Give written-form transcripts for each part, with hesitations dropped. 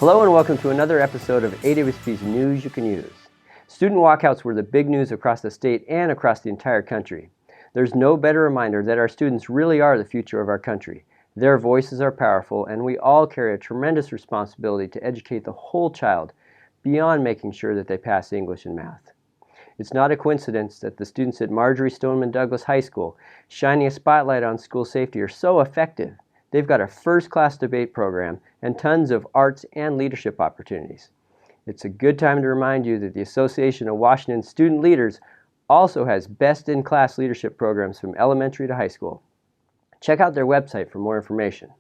Hello and welcome to another episode of AWSP's News You Can Use. Student walkouts were the big news across the state and across the entire country. There's no better reminder that our students really are the future of our country. Their voices are powerful, and we all carry a tremendous responsibility to educate the whole child beyond making sure that they pass English and math. It's not a coincidence that the students at Marjory Stoneman Douglas High School, shining a spotlight on school safety, are so effective. They've got a first-class debate program and tons of arts and leadership opportunities. It's a good time to remind you that the Association of Washington Student Leaders also has best-in-class leadership programs from elementary to high school. Check out their website for more information.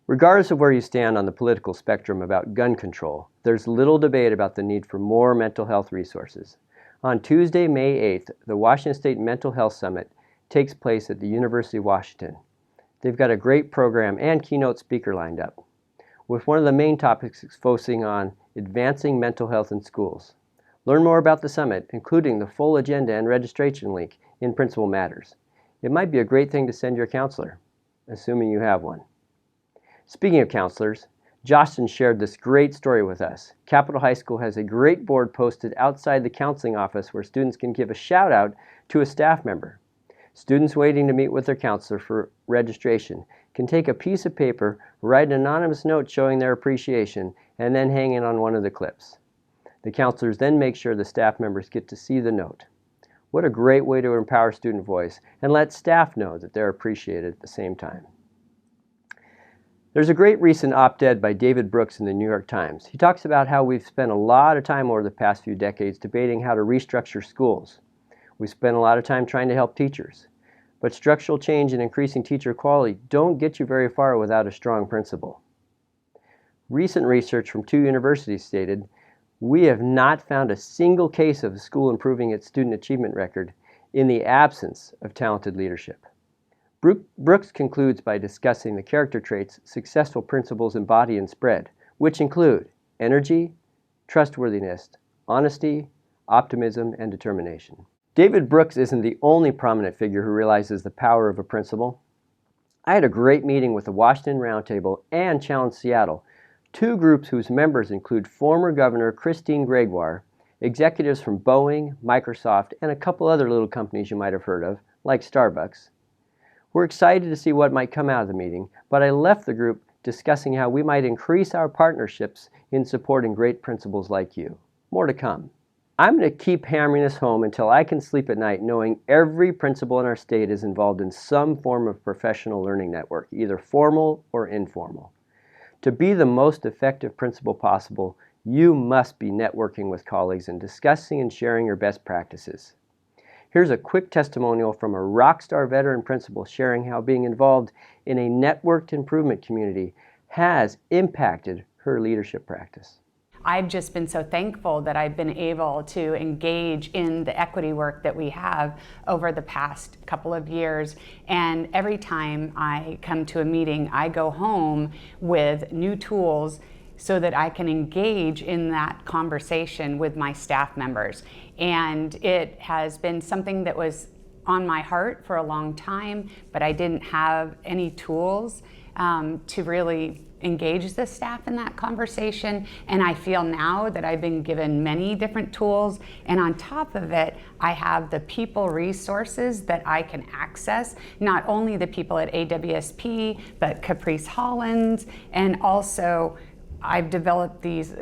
Regardless of where you stand on the political spectrum about gun control, there's little debate about the need for more mental health resources. On Tuesday, May 8th, the Washington State Mental Health Summit takes place at the University of Washington. They've got a great program and keynote speaker lined up, with one of the main topics focusing on advancing mental health in schools. Learn more about the summit, including the full agenda and registration link in Principal Matters. It might be a great thing to send your counselor, assuming you have one. Speaking of counselors, Jostens shared this great story with us. Capitol High School has a great board posted outside the counseling office where students can give a shout out to a staff member. Students waiting to meet with their counselor for registration can take a piece of paper, write an anonymous note showing their appreciation, and then hang it on one of the clips. The counselors then make sure the staff members get to see the note. What a great way to empower student voice and let staff know that they're appreciated at the same time. There's a great recent op-ed by David Brooks in the New York Times. He talks about how we've spent a lot of time over the past few decades debating how to restructure schools. We spend a lot of time trying to help teachers. But structural change and increasing teacher quality don't get you very far without a strong principal. Recent research from 2 universities stated, we have not found a single case of a school improving its student achievement record in the absence of talented leadership. Brooks concludes by discussing the character traits successful principals embody and spread, which include energy, trustworthiness, honesty, optimism, and determination. David Brooks isn't the only prominent figure who realizes the power of a principal. I had a great meeting with the Washington Roundtable and Challenge Seattle, 2 groups whose members include former Governor Christine Gregoire, executives from Boeing, Microsoft, and a couple other little companies you might have heard of, like Starbucks. We're excited to see what might come out of the meeting, but I left the group discussing how we might increase our partnerships in supporting great principals like you. More to come. I'm going to keep hammering this home until I can sleep at night knowing every principal in our state is involved in some form of professional learning network, either formal or informal. To be the most effective principal possible, you must be networking with colleagues and discussing and sharing your best practices. Here's a quick testimonial from a rock star veteran principal sharing how being involved in a networked improvement community has impacted her leadership practice. I've just been so thankful that I've been able to engage in the equity work that we have over the past couple of years. And every time I come to a meeting, I go home with new tools so that I can engage in that conversation with my staff members. And it has been something that was on my heart for a long time, but I didn't have any tools to really engage the staff in that conversation. And I feel now that I've been given many different tools, and on top of it, I have the people resources that I can access, not only the people at AWSP, but Caprice Hollins, and also I've developed these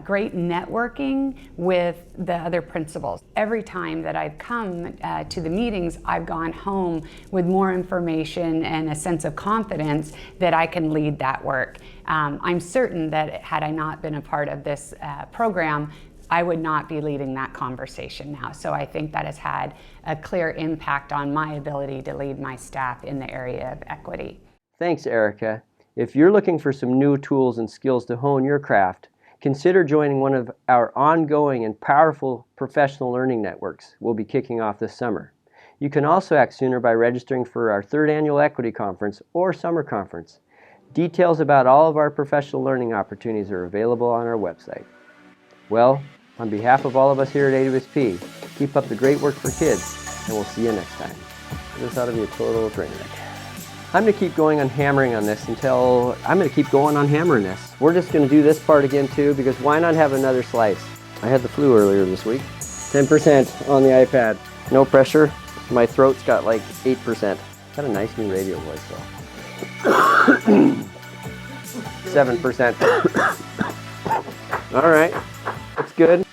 great networking with the other principals. Every time that I've come to the meetings, I've gone home with more information and a sense of confidence that I can lead that work. I'm certain that had I not been a part of this program, I would not be leading that conversation now. So I think that has had a clear impact on my ability to lead my staff in the area of equity. Thanks, Erica. If you're looking for some new tools and skills to hone your craft, consider joining one of our ongoing and powerful professional learning networks we'll be kicking off this summer. You can also act sooner by registering for our 3rd Annual Equity Conference or Summer Conference. Details about all of our professional learning opportunities are available on our website. Well, on behalf of all of us here at AWSP, keep up the great work for kids, and we'll see you next time. This ought to be a total train wreck. I'm going to keep going on hammering on this until I'm going to keep going on hammering this. We're just going to do this part again too, because why not have another slice? I had the flu earlier this week. 10% on the iPad. No pressure. My throat's got like 8%. Got a nice new radio voice though. 7%. All right, that's good.